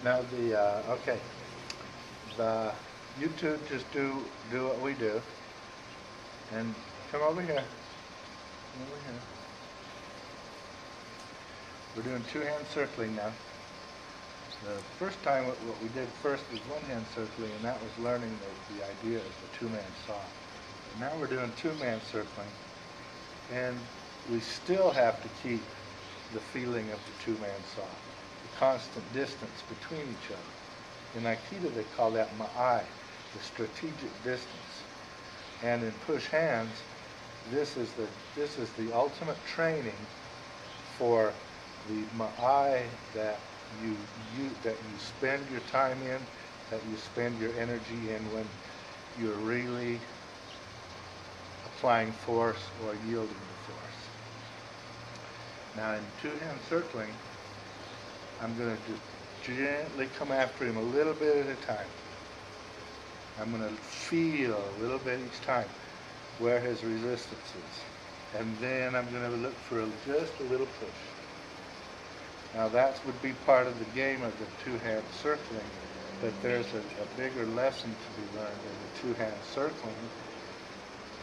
Now okay, the you two just do what we do, and come over here. Come over here. We're doing two-hand circling now. The first time, what we did first was one-hand circling, and that was learning the idea of the two-man saw. And now we're doing two-man circling, and we still have to keep the feeling of the two-man saw, the constant distance between each other. In Aikido, they call that maai, the strategic distance. And in push hands, this is the ultimate training for the maai that you spend your time in, that you spend your energy in when you're really applying force or yielding the force. Now in two-hand circling, I'm going to just gently come after him a little bit at a time. I'm going to feel a little bit each time where his resistance is. And then I'm going to look for just a little push. Now that would be part of the game of the two-hand circling, but there's a bigger lesson to be learned in the two-hand circling,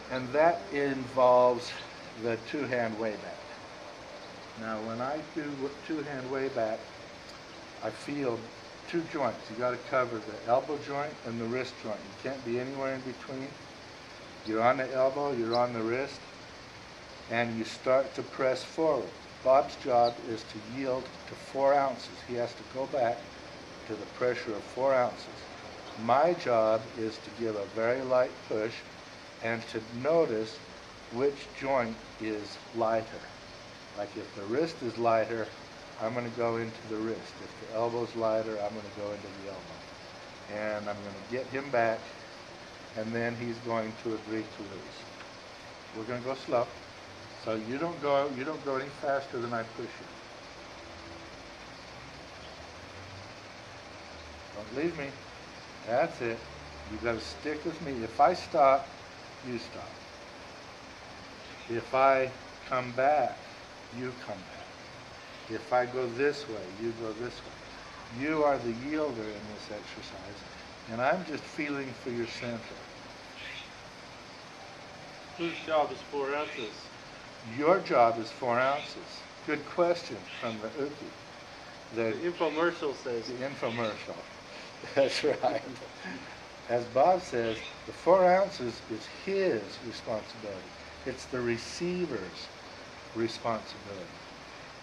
and that involves the two-hand way back. Now when I do two-hand way back, I feel two joints. You got to cover the elbow joint and the wrist joint. You can't be anywhere in between. You're on the elbow, you're on the wrist, and you start to press forward. Bob's job is to yield to 4 ounces. He has to go back to the pressure of 4 ounces. My job is to give a very light push and to notice which joint is lighter. Like if the wrist is lighter, I'm going to go into the wrist. If the elbow's lighter, I'm going to go into the elbow. And I'm going to get him back, and then he's going to agree to lose. We're going to go slow. So you don't go any faster than I push you. Don't leave me. That's it. You've got to stick with me. If I stop, you stop. If I come back, you come back. If I go this way, you go this way. You are the yielder in this exercise, and I'm just feeling for your center. Whose job is 4 ounces? Your job is 4 ounces. Good question from the Uki. The infomercial says. The infomercial. That's right. As Bob says, the 4 ounces is his responsibility. It's the receiver's responsibility.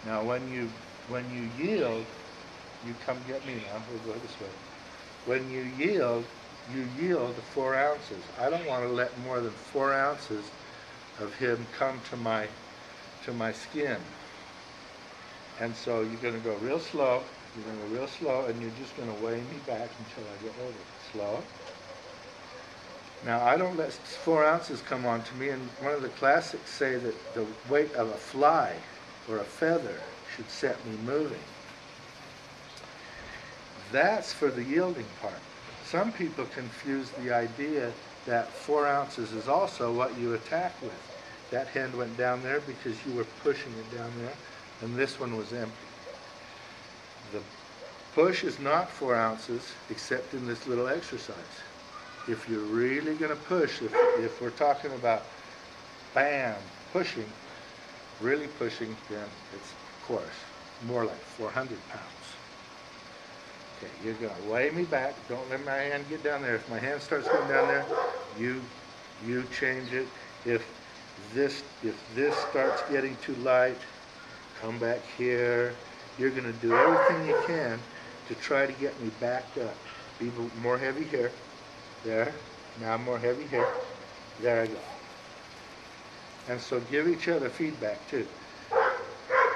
Now when you yield, you come get me now, we'll go this way. When you yield the 4 ounces. I don't want to let more than 4 ounces of him come to my skin. And so you're going to go real slow, and you're just going to weigh me back until I get over it. Slow. Now I don't let 4 ounces come on to me, and one of the classics say that the weight of a fly or a feather should set me moving. That's for the yielding part. Some people confuse the idea that 4 ounces is also what you attack with. That hand went down there because you were pushing it down there, and this one was empty. The push is not 4 ounces, except in this little exercise. If you're really going to push, if we're talking about bam, pushing, really pushing, then it's, of course, more like 400 pounds. Okay, you're going to weigh me back. Don't let my hand get down there. If my hand starts going down there, you change it. If this starts getting too light, come back here. You're going to do everything you can to try to get me backed up. Be more heavy here. There. Now more heavy here. There I go. And so give each other feedback too.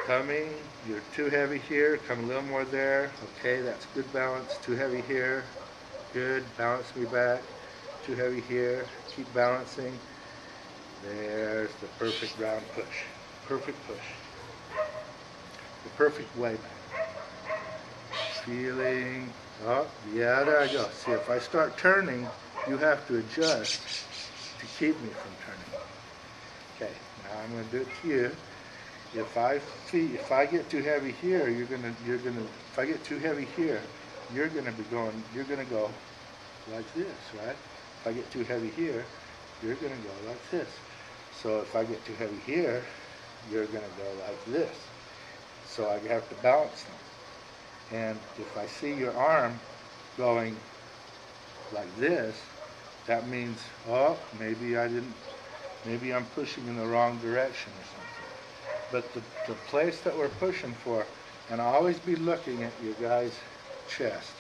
Coming, you're too heavy here, come a little more there. Okay, that's good balance. Too heavy here. Good, balance me back. Too heavy here, keep balancing. There's the perfect round push. Perfect push. The perfect way back. Feeling, oh, yeah, there I go. See, if I start turning, you have to adjust to keep me from turning. Okay, now I'm going to do it to you. If I get too heavy here, if I get too heavy here, you're going to go like this, right? If I get too heavy here, you're going to go like this. So if I get too heavy here, you're going to go like this. So I have to balance them. And if I see your arm going like this, that means, oh, maybe I'm pushing in the wrong direction or something. But the place that we're pushing for, and always be looking at your guy's chest.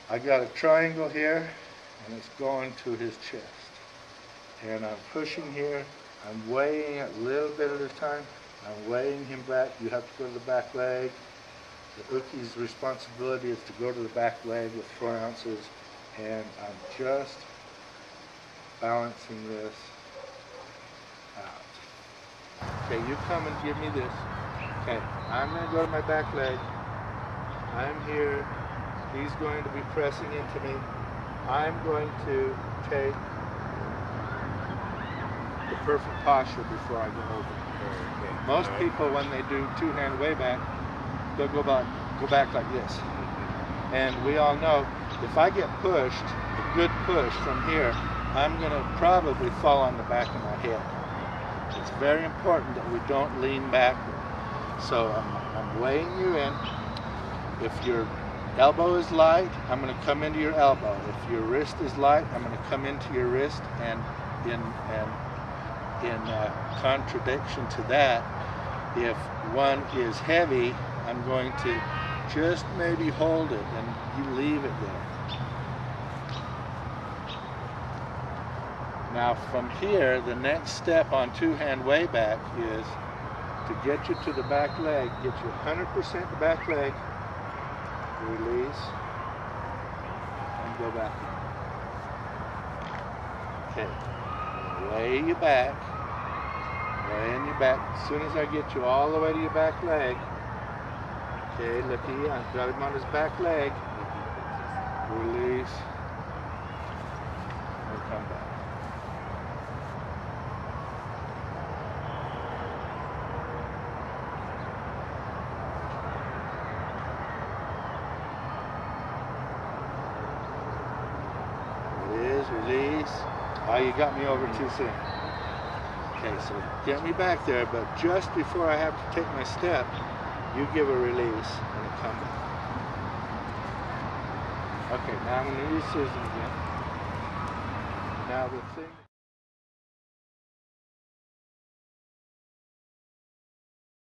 I got a triangle here, and it's going to his chest. And I'm pushing here, I'm weighing it a little bit at a time, I'm weighing him back. You have to go to the back leg. The Uki's responsibility is to go to the back leg with 4 ounces, and I'm just balancing this out. Okay, you come and give me this. Okay, I'm going to go to my back leg. I'm here. He's going to be pressing into me. I'm going to take the perfect posture before I go over. Okay. Most people, when they do two-hand way back, they'll go back like this. And we all know, if I get pushed, a good push from here, I'm going to probably fall on the back of my head. It's very important that we don't lean backward. So I'm weighing you in. If your elbow is light, I'm going to come into your elbow. If your wrist is light, I'm going to come into your wrist. And in contradiction to that, if one is heavy, I'm going to just maybe hold it and you leave it there. Now from here, the next step on two-hand way back is to get you to the back leg, get you 100% the back leg, release, and go back. Okay, lay you back, laying you back. As soon as I get you all the way to your back leg, okay, looky, I've got him on his back leg, release, and come back. Release. Oh, you got me over too soon. Okay, so get me back there, but just before I have to take my step, you give a release and a come back. Okay, now I'm going to use scissors again. Now the thing...